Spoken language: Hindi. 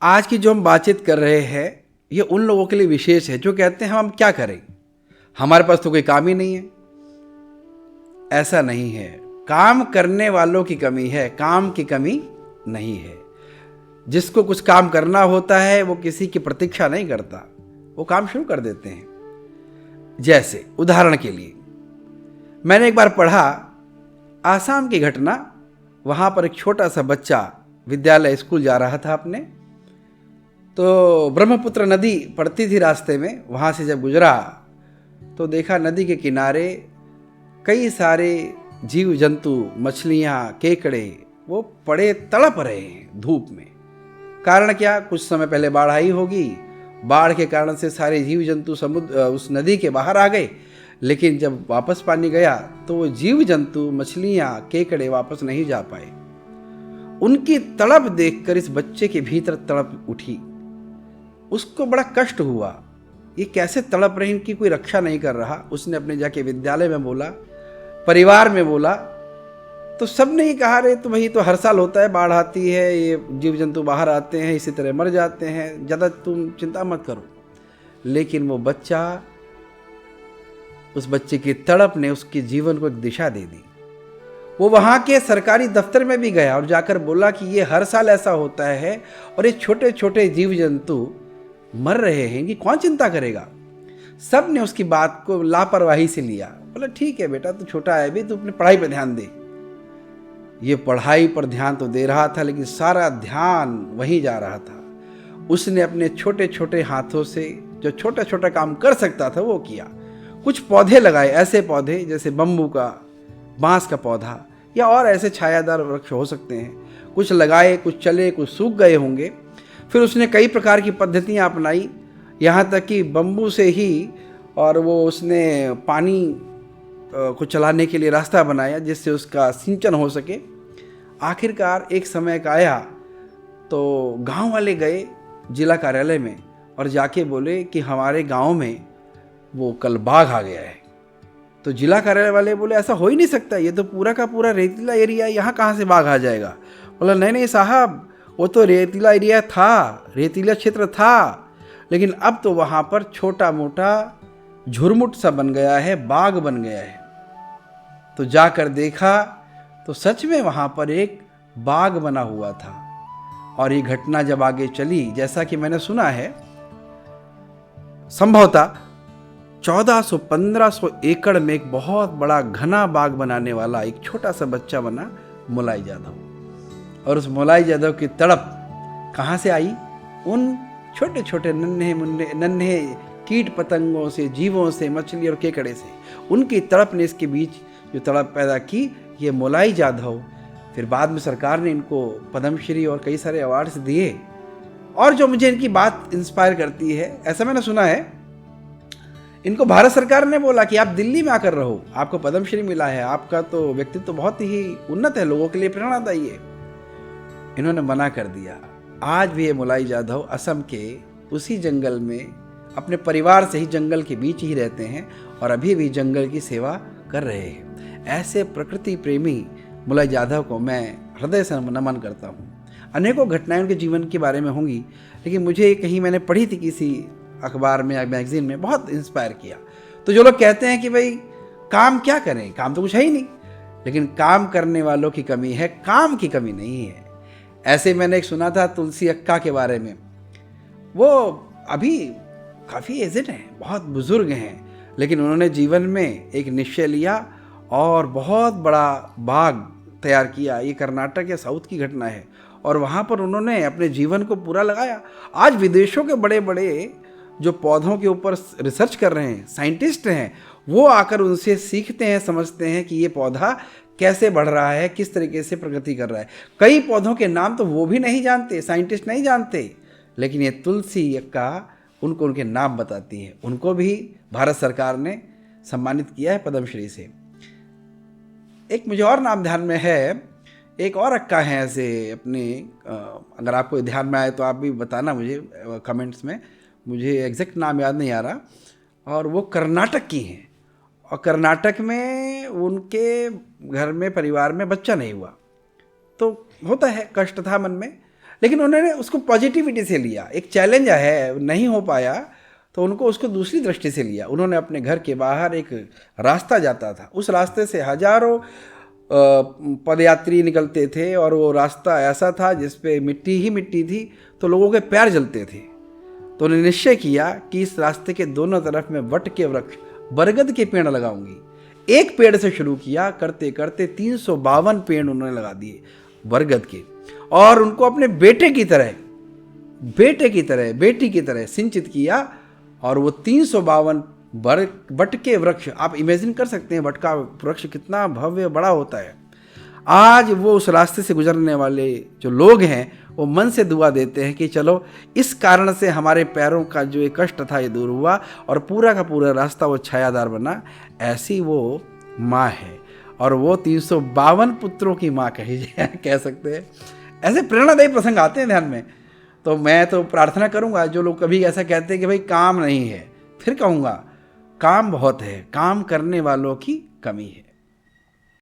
आज की जो हम बातचीत कर रहे हैं ये उन लोगों के लिए विशेष है जो कहते हैं हम क्या करें, हमारे पास तो कोई काम ही नहीं है। ऐसा नहीं है, काम करने वालों की कमी है, काम की कमी नहीं है। जिसको कुछ काम करना होता है वो किसी की प्रतीक्षा नहीं करता, वो काम शुरू कर देते हैं। जैसे उदाहरण के लिए मैंने एक बार पढ़ा आसाम की घटना। वहाँ पर एक छोटा सा बच्चा विद्यालय स्कूल जा रहा था अपने, तो ब्रह्मपुत्र नदी पड़ती थी रास्ते में। वहाँ से जब गुजरा तो देखा नदी के किनारे कई सारे जीव जंतु, मछलियाँ, केकड़े वो पड़े तड़प रहे हैं धूप में। कारण क्या, कुछ समय पहले बाढ़ आई होगी, बाढ़ के कारण से सारे जीव जंतु समुद्र उस नदी के बाहर आ गए। लेकिन जब वापस पानी गया तो वो जीव जंतु, मछलियाँ, केकड़े वापस नहीं जा पाए। उनकी तड़प देखकर इस बच्चे के भीतर तड़प उठी। उसको बड़ा कष्ट हुआ, ये कैसे तड़प रहे, इनकी कोई रक्षा नहीं कर रहा। उसने अपने जाके विद्यालय में बोला, परिवार में बोला, तो सब ने ही कहा रे तो भाई तो हर साल होता है, बाढ़ आती है, ये जीव जंतु बाहर आते हैं, इसी तरह मर जाते हैं, ज़्यादा तुम चिंता मत करो। लेकिन वो बच्चा, उस बच्चे की तड़प ने उसके जीवन को एक दिशा दे दी। वो वहाँ के सरकारी दफ्तर में भी गया और जाकर बोला कि ये हर साल ऐसा होता है और ये छोटे छोटे जीव जंतु मर रहे हैं, इनकी कौन चिंता करेगा। सब ने उसकी बात को लापरवाही से लिया। बोला ठीक है बेटा, तू छोटा है भी, तू अपनी पढ़ाई पर ध्यान दे। ये पढ़ाई पर ध्यान तो दे रहा था लेकिन सारा ध्यान वहीं जा रहा था। उसने अपने छोटे छोटे हाथों से जो छोटा छोटा काम कर सकता था वो किया। कुछ पौधे लगाए, ऐसे पौधे जैसे बम्बू का, बांस का पौधा या और ऐसे छायादार वृक्ष हो सकते हैं। कुछ लगाए, कुछ चले, कुछ सूख गए होंगे। फिर उसने कई प्रकार की पद्धतियाँ अपनाई, यहाँ तक कि बम्बू से ही, और वो उसने पानी को चलाने के लिए रास्ता बनाया जिससे उसका सिंचन हो सके। आखिरकार एक समय का आया तो गांव वाले गए जिला कार्यालय में और जाके बोले कि हमारे गांव में वो कल बाघ आ गया है। तो जिला कार्यालय वाले बोले ऐसा हो ही नहीं सकता, ये तो पूरा का पूरा रेतीला एरिया है, यहाँ कहाँ से बाघ आ जाएगा। बोला नहीं नहीं साहब, वो तो रेतीला एरिया था, रेतीला क्षेत्र था, लेकिन अब तो वहाँ पर छोटा मोटा झुरमुट सा बन गया है, बाग बन गया है। तो जाकर देखा तो सच में वहाँ पर एक बाग बना हुआ था। और ये घटना जब आगे चली, जैसा कि मैंने सुना है, संभवतः 1400-1500 एकड़ में एक बहुत बड़ा घना बाग बनाने वाला एक छोटा सा बच्चा बना मुलाई यादव। और उस मुलाई यादव की तड़प कहाँ से आई? उन छोटे छोटे नन्हे कीट पतंगों से, जीवों से, मछली और केकड़े से। उनकी तड़प ने इसके बीच जो तड़प पैदा की, ये मुलाई यादव। फिर बाद में सरकार ने इनको पद्मश्री और कई सारे अवार्ड्स दिए। और जो मुझे इनकी बात इंस्पायर करती है, ऐसा मैंने सुना है, इनको भारत सरकार ने बोला कि आप दिल्ली में आकर रहो, आपको पद्मश्री मिला है, आपका तो व्यक्तित्व बहुत ही उन्नत है, लोगों के लिए प्रेरणादायी है। इन्होंने मना कर दिया। आज भी ये मुलाई यादव असम के उसी जंगल में अपने परिवार से ही जंगल के बीच ही रहते हैं और अभी भी जंगल की सेवा कर रहे हैं। ऐसे प्रकृति प्रेमी मुलाई यादव को मैं हृदय से नमन करता हूँ। अनेकों घटनाएं उनके जीवन के बारे में होंगी, लेकिन मुझे कहीं मैंने पढ़ी थी किसी अखबार में या मैगजीन में, बहुत इंस्पायर किया। तो जो लोग कहते हैं कि भाई काम क्या करें, काम तो कुछ है ही नहीं, लेकिन काम करने वालों की कमी है, काम की कमी नहीं है। ऐसे मैंने एक सुना था तुलसी अक्का के बारे में। वो अभी काफ़ी एजेड हैं, बहुत बुजुर्ग हैं, लेकिन उन्होंने जीवन में एक निश्चय लिया और बहुत बड़ा बाग तैयार किया। ये कर्नाटक या साउथ की घटना है और वहाँ पर उन्होंने अपने जीवन को पूरा लगाया। आज विदेशों के बड़े बड़े जो पौधों के ऊपर रिसर्च कर रहे हैं, साइंटिस्ट हैं, वो आकर उनसे सीखते हैं, समझते हैं कि ये पौधा कैसे बढ़ रहा है, किस तरीके से प्रगति कर रहा है। कई पौधों के नाम तो वो भी नहीं जानते, साइंटिस्ट नहीं जानते, लेकिन ये तुलसी का उनको उनके नाम बताती है। उनको भी भारत सरकार ने सम्मानित किया है पद्मश्री से। एक मुझे और नाम ध्यान में है, एक और अक्का है ऐसे अपने, अगर आपको ध्यान में आए तो आप भी बताना मुझे कमेंट्स में, मुझे एग्जैक्ट नाम याद नहीं आ रहा। और वो कर्नाटक की हैं और कर्नाटक में उनके घर में, परिवार में बच्चा नहीं हुआ, तो होता है, कष्ट था मन में। लेकिन उन्होंने उसको पॉजिटिविटी से लिया। एक चैलेंज है, नहीं हो पाया तो उनको उसको दूसरी दृष्टि से लिया। उन्होंने अपने घर के बाहर एक रास्ता जाता था, उस रास्ते से हजारों पदयात्री निकलते थे और वो रास्ता ऐसा था जिस पे मिट्टी ही मिट्टी थी, तो लोगों के पैर जलते थे। तो उन्होंने निश्चय किया कि इस रास्ते के दोनों तरफ मैं वट के वृक्ष, बरगद के पेड़ लगाऊंगी। एक पेड़ से शुरू किया, करते करते 352 पेड़ उन्होंने लगा दिए बरगद के, और उनको अपने बेटे की तरह, बेटी की तरह सिंचित किया। और वो 352 वट के वृक्ष, आप इमेजिन कर सकते हैं वट का वृक्ष कितना भव्य बड़ा होता है। आज वो उस रास्ते से गुजरने वाले जो लोग हैं वो मन से दुआ देते हैं कि चलो इस कारण से हमारे पैरों का जो एक कष्ट था ये दूर हुआ और पूरा का पूरा रास्ता वो छायादार बना। ऐसी वो माँ है, और वो 352 पुत्रों की माँ कह सकते हैं। ऐसे प्रेरणादायी प्रसंग आते हैं ध्यान में। तो मैं तो प्रार्थना करूंगा, जो लोग कभी ऐसा कहते हैं कि भाई काम नहीं है, फिर कहूँगा काम बहुत है, काम करने वालों की कमी है।